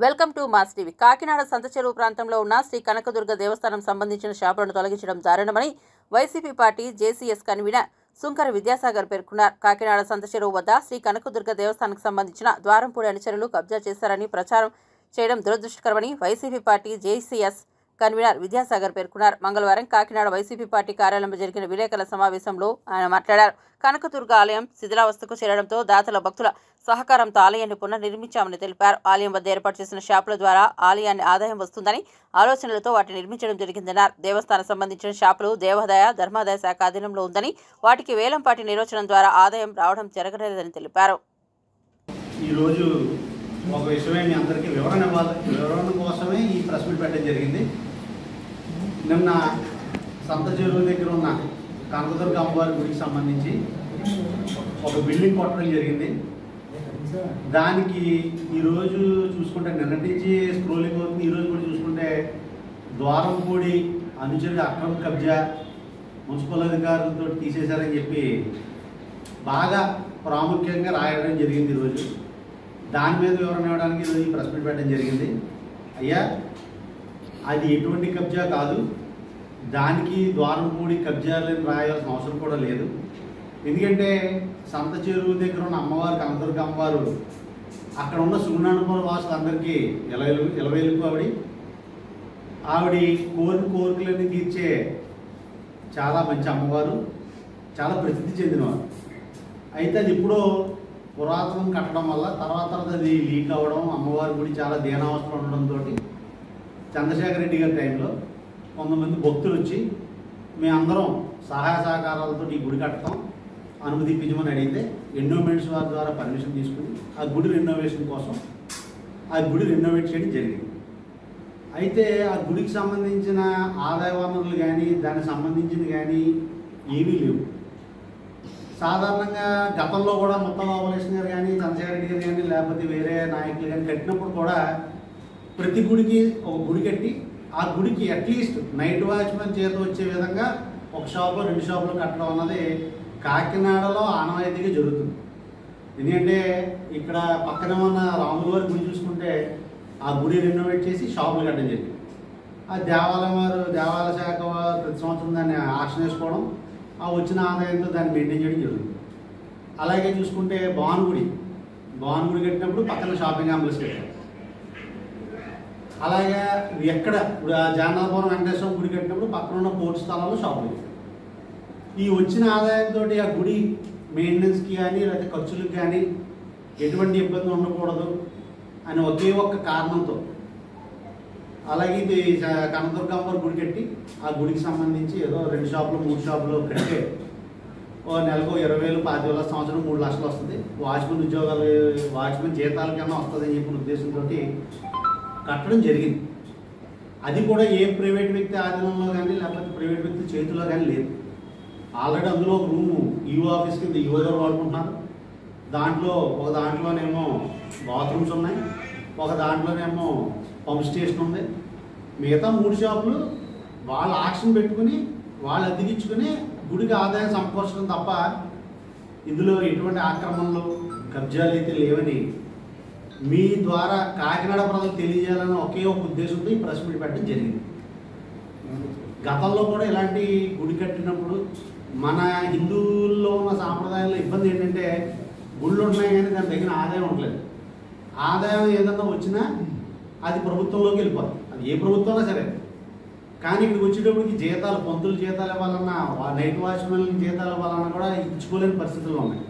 Welcome to Mass TV. Kakinada Santhacheruvu ప్రాంతంలో ఉన్న శ్రీ కనకదుర్గ దేవస్థానం సంబంధించిన షాపులను తొలగించడం దారుణమని YCP party JCS convener Sunkara Vidyasagar పేర్కొన్నారు. కాకినాడ సంతచెరువు వద్ద శ్రీ కనకదుర్గ దేవస్థానానికి సంబంధించిన ద్వారంపూడి అనుచరులు కబ్జా చేశారని ప్రచారం చేయడం దురదృష్టకరమని YCP party JCS convener Vidyasagar పేర్కొన్నారు. మంగళవారం కాకినాడ వైసీపీ పార్టీ కార్యాలయంలో జరిగిన విలేకరుల సమావేశంలో ఆయన మాట్లాడారు. కనకదుర్గ ఆలయం శిథిలావస్థకు చేరడంతో దాతల భక్తుల సహకారంతో ఆలయాన్ని పునర్నిర్మించామని తెలిపారు. ఆలయం వద్ద ఏర్పాటు చేసిన షాపుల ద్వారా ఆలయాన్ని ఆదాయం వస్తుందని ఆలోచనలతో వాటిని నిర్మించడం జరిగిందన్నారు. దేవస్థానం సంబంధించిన షాపులు దేవాదాయ ధర్మాదాయ శాఖ అధీనంలో ఉందని వాటికి వేలంపాటి నిర్వచనం ద్వారా ఆదాయం రావడం జరగలేదని తెలిపారు. ఈరోజు ఒక విషయమే మీ అందరికీ వివరణ కోసమే ఈ ప్రెస్ మీట్ పెట్టడం జరిగింది. నిన్న సంతచెరువు దగ్గర ఉన్న కనకదుర్గ అమ్మవారి గుడికి సంబంధించి ఒక బిల్డింగ్ కొట్టడం జరిగింది. దానికి ఈరోజు చూసుకుంటే నిన్నటి నుంచి స్క్రోలింగ్ అవుతుంది. ఈరోజు కూడా చూసుకుంటే ద్వారంపూడి అనుచరుల అక్రమ కబ్జా మున్సిపల్ అధికారులతో తీసేశారని చెప్పి బాగా ప్రాముఖ్యంగా రాయడం జరిగింది. ఈరోజు దాని మీద వివరణ ఇవ్వడానికి ఈరోజు ఈ ప్రెస్ మీట్ పెట్టడం జరిగింది. అయ్యా, అది ఎటువంటి కబ్జా కాదు, దానికి ద్వారంపూడి కబ్జాలని రాయాల్సిన అవసరం కూడా లేదు. ఎందుకంటే సంతచెరువు దగ్గర ఉన్న అమ్మవారు కనకదుర్గ అమ్మవారు అక్కడ ఉన్న సూర్యనారాయణపురం వాసులందరికీ ఇలవేలుపు ఆవిడ కోరికలన్నీ తీర్చే చాలా మంచి అమ్మవారు, చాలా ప్రసిద్ధి చెందినవారు. అయితే అది ఇప్పుడు పురాతనం కట్టడం వల్ల తర్వాత అది లీక్ అవ్వడం, అమ్మవారి గుడి చాలా దీనావస్థలో ఉండడంతో చంద్రశేఖర్ రెడ్డి గారి టైంలో కొంతమంది భక్తులు వచ్చి మేమందరం సహాయ సహకారాలతో ఈ గుడి కట్టడం అనుమతి ఇప్పించమని అడిగితే ఎండోమెంట్స్ వారి ద్వారా పర్మిషన్ తీసుకుని ఆ గుడి రెనోవేషన్ కోసం ఆ గుడి రెనోవేట్ చేయడం జరిగింది. అయితే ఆ గుడికి సంబంధించిన ఆదాయ వనరులు కానీ దానికి సంబంధించింది కానీ ఏమీ లేవు. సాధారణంగా గతంలో కూడా ముత్తం గోపాలకృష్ణ గారు కానీ చంద్రశేఖర్ రెడ్డి గారు కానీ లేకపోతే వేరే నాయకులు కానీ కట్టినప్పుడు కూడా ప్రతి గుడికి ఒక గుడి కట్టి ఆ గుడికి అట్లీస్ట్ నైట్ వాచ్మెన్ చేత వచ్చే విధంగా ఒక షాపు 2 షాపులు కట్టడం అన్నది కాకినాడలో ఆనవాయితీగా జరుగుతుంది. ఎందుకంటే ఇక్కడ పక్కనే ఉన్న రాముల వారి గుడి చూసుకుంటే ఆ గుడి రెనోవేట్ చేసి షాపులు కట్టడం జరిగింది. ఆ దేవాలయ శాఖ వారు ప్రతి సంవత్సరం దాన్ని ఆక్షన్ వేసుకోవడం, ఆ వచ్చిన ఆదాయంతో దాన్ని మెయింటైన్ చేయడం జరుగుతుంది. అలాగే చూసుకుంటే భానుగుడి కట్టినప్పుడు పక్కన షాపింగ్ కాంప్లెక్స్ పెట్టారు. అలాగే ఎక్కడ ఇప్పుడు జానాపురం వెంకటేశ్వరం గుడి కట్టినప్పుడు పక్కన ఉన్న పోర్టు స్థలాల్లో షాపులు పెట్టారు. ఈ వచ్చిన ఆదాయంతో ఆ గుడి మెయింటెనెన్స్కి కానీ లేకపోతే ఖర్చులకు కానీ ఎటువంటి ఇబ్బంది ఉండకూడదు అని ఒకే ఒక్క కారణంతో అలాగే ఇది కనకదుర్గ అమ్మవారి గుడి కట్టి ఆ గుడికి సంబంధించి ఏదో 2 షాపులు 3 షాపులు కట్టే ఓ నెలకు 20,000 25,000 సంవత్సరం 3 లక్షలు వస్తుంది. వాచ్మెన్ జీతాల కన్నా వస్తుందని చెప్పిన ఉద్దేశంతో కట్టడం జరిగింది. అది కూడా ఏ ప్రైవేట్ వ్యక్తి ఆధీనంలో కానీ లేకపోతే ప్రైవేట్ వ్యక్తి చేతిలో కానీ లేదు. ఆల్రెడీ అందులో ఒక రూము ఈఓ ఆఫీస్ కింద ఈఓ గారు వాడుకుంటున్నారు. ఒక దాంట్లోనేమో బాత్రూమ్స్ ఉన్నాయి, ఒక దాంట్లోనేమో పంప్ స్టేషన్ ఉంది. మిగతా 3 షాపులు వాళ్ళు ఆక్షన్ పెట్టుకుని వాళ్ళు అద్దెకించుకుని గుడికి ఆదాయం సమకూర్చడం తప్ప ఇందులో ఎటువంటి ఆక్రమణలు కబ్జాలు అయితే లేవని మీ ద్వారా కాకినాడ ప్రజలకు తెలియజేయాలని ఒకే ఒక ఉద్దేశంతో ఈ ప్రెస్ మీట్ పెట్టడం జరిగింది. గతంలో కూడా ఇలాంటి గుడి కట్టినప్పుడు మన హిందువుల్లో ఉన్న సాంప్రదాయాల్లో ఇబ్బంది ఏంటంటే గుళ్ళు ఉన్నాయి కానీ దాని దగ్గర ఆదాయం ఉండలేదు. ఆదాయం ఏదన్నా వచ్చినా అది ప్రభుత్వంలోకి వెళ్ళిపోతుంది, అది ఏ ప్రభుత్వమైనా సరే. కానీ ఇక్కడికి వచ్చేటప్పటికి జీతాలు, పంతులు జీతాలు ఇవ్వాలన్నా, నైట్ వాచ్మెన్ జీతాలు ఇవ్వాలన్నా కూడా ఇచ్చుకోలేని పరిస్థితులు ఉన్నాయి.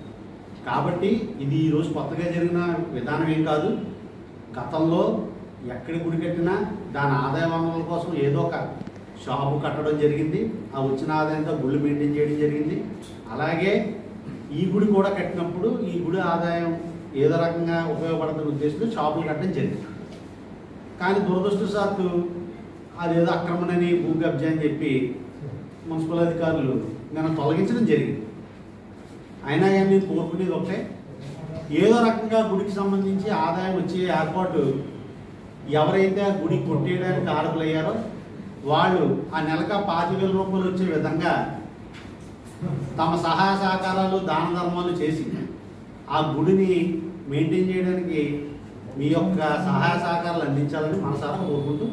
కాబట్టి ఇది ఈరోజు కొత్తగా జరిగిన విధానం ఏం కాదు. గతంలో ఎక్కడ గుడి కట్టినా దాని ఆదాయ వనరుల కోసం ఏదో ఒక షాపు కట్టడం జరిగింది. ఆ వచ్చిన ఆదాయంతో గుళ్ళు మెయింటైన్ చేయడం జరిగింది. అలాగే ఈ గుడి కూడా కట్టినప్పుడు ఈ గుడి ఆదాయం ఏదో రకంగా ఉపయోగపడుతున్న ఉద్దేశంతో షాపులు కట్టడం జరిగింది. కానీ దురదృష్టవశాత్తు అదేదో అక్రమణని భూ కబ్జా అని చెప్పి మున్సిపల్ అధికారులు నన్ను తొలగించడం జరిగింది. అయినా కానీ నేను కోరుకునేది ఒకటే, ఏదో రకంగా గుడికి సంబంధించి ఆదాయం వచ్చే ఏర్పాటు ఎవరైతే ఆ గుడి కొట్టేయడానికి అర్హులయ్యారో వాళ్ళు ఆ నెలకు 25,000 రూపాయలు వచ్చే విధంగా తమ సహాయ సహకారాలు దాన ధర్మాలు చేసి ఆ గుడిని మెయింటైన్ చేయడానికి మీ యొక్క సహాయ సహకారాలు అందించాలని మనసారా కోరుకుంటూ